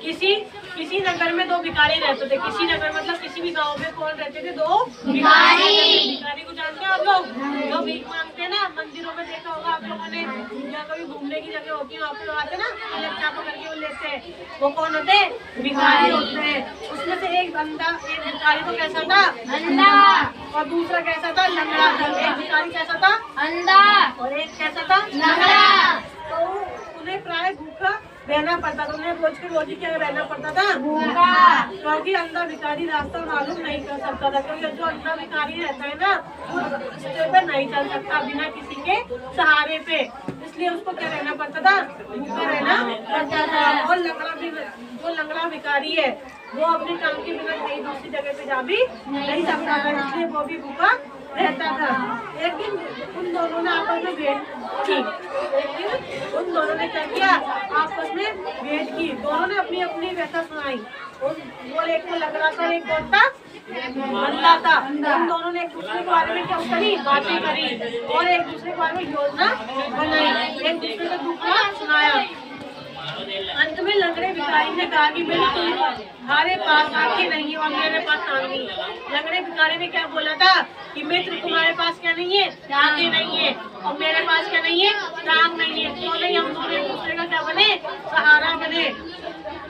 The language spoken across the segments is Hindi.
किसी किसी नगर में 2 भिखारी रहते थे। किसी नगर मतलब किसी भी गांव में कौन रहते थे? 2 भिखारी। भिखारी को जानते हैं आप लोग? जो भीख मांगते हैं ना, मंदिरों में देखा होगा आप लोगों ने, या कभी घूमने की जगह होती है वहाँ पे आते ना, लच्छा पकड़ के वो लेते हैं, वो कौन होते हैं? भिखारी होते हैं। उसमें से एक भिखारी तो कैसा था? अंधा। और दूसरा कैसा था? लंगड़ा था। एक भिखारी कैसा था? अंधा। और एक कैसा था? लंगड़ा। तो उन्हें प्राय भूखा रहना पड़ता था। उन्हें रोज की रोजी क्या रहना पड़ता था? भूखा। क्योंकि अंधा भिखारी रास्ता मालूम नहीं कर सकता था। क्योंकि जो अंधा भिखारी रहता है ना, वो रास्ते पे नहीं चल सकता बिना किसी के सहारे पे, इसलिए उसको क्या रहना पड़ता था? भूखा रहना पड़ता था। और लंगड़ा भी, जो लंगड़ा भिखारी है वो अपने काम के बिना कहीं दूसरी जगह पे जा भी नहीं सकता था, इसलिए वो भी भूखा रहता था। एक दिन उन दोनों ने आपस में भेंट की। एक दिन उन दोनों ने क्या किया? आपस में भेंट की। दोनों ने अपनी अपनी व्यथा सुनाई। वो एक को लग रहा था, एक कौन था? अंधा था। उन दोनों ने एक दूसरे के बारे में क्या करी? बातें करी और एक दूसरे के बारे में योजना बनाई, एक दूसरे का दुख सुनाया। अंत में लंगड़े भिखारी ने कहा कि मेरे तुम्हारे पास आंखें नहीं है और मेरे पास टांग नहीं है। लंगड़े भिखारी ने क्या बोला था? कि मित्र तुम्हारे पास क्या नहीं है? आंखें नहीं है। और मेरे पास क्या नहीं है? टांग नहीं है। क्यों नहीं हम दोनों एक दूसरे का क्या बने? सहारा बने।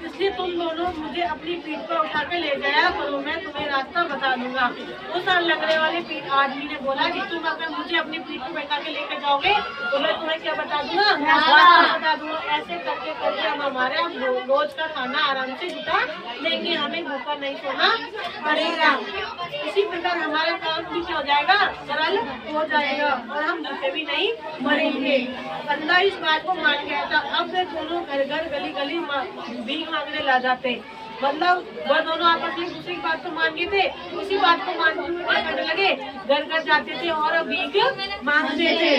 इसलिए तुम दोनों मुझे अपनी पीठ पर उठा के ले जाया करो, मैं तुम्हें रास्ता बता दूंगा। उस लंगड़े वाले आदमी ने बोला कि तुम अगर मुझे अपनी पीठ पर बैठा के लेकर जाओगे तो मैं तुम्हें क्या बता दूंगा? रास्ता बता दूंगा। ऐसे करके करके हम हमारे रोज का खाना आराम से जुटा लेंगे, हमें भूखा नहीं सोना पड़ेगा। इसी प्रकार हमारा काम भी क्या हो जाएगा? सरल हो जाएगा और हम भूखे भी नहीं मरेंगे। अंधा इस बात को मान गया था। अब वे दोनों घर घर गली गली भीख मांगने ला जाते। मतलब वो दोनों आपस में दूसरी बात को मान गए थे, उसी बात को मानते हुए क्या करने लगे? घर घर जाते थे और भीख मांगते थे।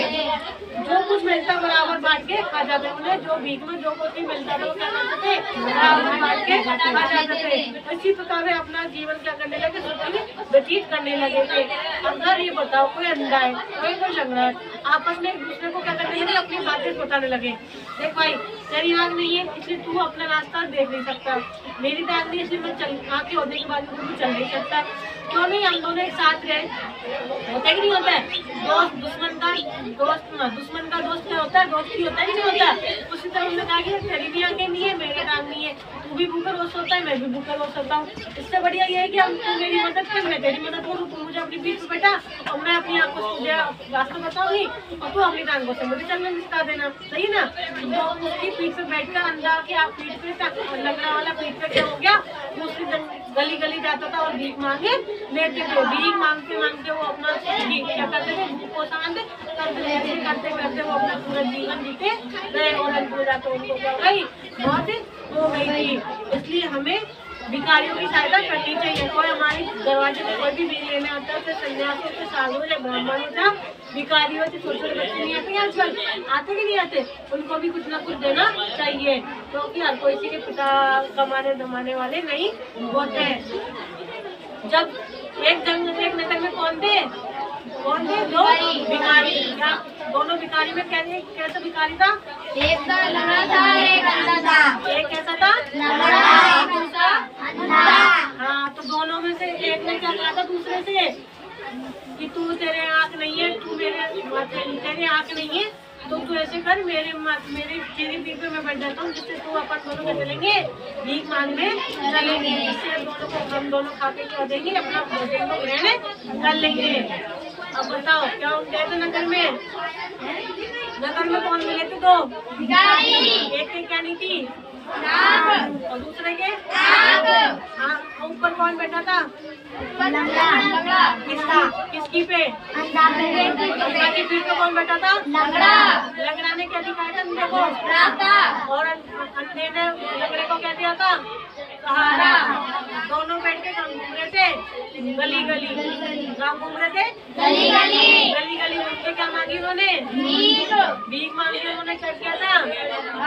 जो कुछ मिलता बराबर बांट के खा जाते। उन्हें जो भीख में जो कुछ भी मिलता था वो क्या करते थे? बराबर बांट के खा जाते थे। इसी प्रकार वे अपना जीवन क्या करने लगे? सुखी व्यतीत करने लगे थे। अगर ये बताओ, कोई अंधा है, कोई लंगड़ा है, आपस में एक दूसरे को क्या करने लगे? अपनी बातें बताने लगे। देख भाई, तेरी आँख नहीं है इसलिए तू अपना रास्ता देख नहीं सकता, मेरी आँख नहीं इसलिए मैं आँखें होने के बाद तू चल नहीं सकता। क्यों नहीं हम दोनों एक साथ रहे? होता है कि नहीं होता है? दोस्त दुश्मन का दोस्त क्या होता है? दोस्ती होता है कि नहीं होता? उसी तरह हमने कहा कि तेरी भी आँखें नहीं है, मेरी आँख नहीं है, तू भी भूखा रोज सोता है, मैं भी भूखा रोज सोता हूँ। इससे बढ़िया ये है कि हम तू मेरी मदद कर, मैं तेरी मदद करूँ। तू मुझे अपनी पीठ पे बैठा और मैं अपनी आँखों से तुझे रास्ता बताऊंगी और तू अपनी आँखों से मुझे चलने सिखा देना, सही ना? तो उसकी पीठ पे बैठकर अंधा के आप पीठ पे, लंगड़ा वाला पीठ पे क्या हो गया? दूसरी गली गली जाता था और भीख मांगे लेते थे। भीख मांगते मांगते वो अपना क्या करते थे? भूख को शांत करते करते वो अपना पूरा जीवन जीते गए और अंत में जाकर उनको क्या हो गई? मौत हो गई थी। इसलिए हमें भिखारियों की सहायता करनी चाहिए। कोई हमारे दरवाजे पे कोई भी भीख लेने आता है, सन्यासी हो, साधु हो या ब्राह्मण हो, भिखारी हो, छोटे छोटे बच्चे नहीं आते आजकल, आते कि नहीं आते? उनको भी कुछ ना कुछ देना चाहिए, क्योंकि हर कोई के पिता कमाने धमाने वाले नहीं होते। जब एक नगर में कौन थे? दो भिखारी। दोनों भिखारी में कैसा भिखारी था? एक का लंगड़ा था, एक अंधा था। एक कैसा था? लंगड़ा, दूसरा अंधा। हाँ, तो दोनों में से एक ने क्या कहा था दूसरे से कि तू, तेरे आँख नहीं है, तू तेरे आँख नहीं है तो तू ऐसे कर, तेरी पीठ पे मैं बैठ जाता हूँ, जिससे तू अपन दोनों क्या चलेंगे? भीख मांगने चलेंगे। इससे हम दोनों खा के क्या देंगे? अपना भोजन को ग्रहण कर लेंगे। अब बताओ क्या गए थे नगर में? नगर में कौन मिले थे? 2 भिखारी। एक के क्या नहीं थी? और दूसरे के? हाँ, ऊपर कौन बैठा था? किसकी पे? अंधा की पीठ पे कौन बैठा था? लंगड़ा ने क्या दिखाया था अंधे को? रास्ता। और अंधे ने लंगड़े को क्या दिया था? सहारा। दोनों बैठ के काम घूम रहे थे गली गली। काम घूम रहे थे गली गली घूम के क्या मांगी उन्होंने? भीख मांगी। उन्होंने क्या किया था?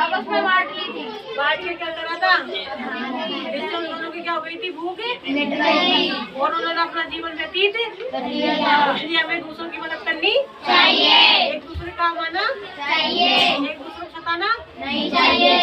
आपस में बांट ली थी। बांट के क्या करा था? इससे उन दोनों की क्या हो गई थी? भूख मिट गई और उन्होंने अपना जीवन व्यतीत कर लिया। इसलिए हमें दूसरों की मदद करनी चाहिए, एक दूसरे का काम आना चाहिए, एक दूसरे को सताना नहीं चाहिए।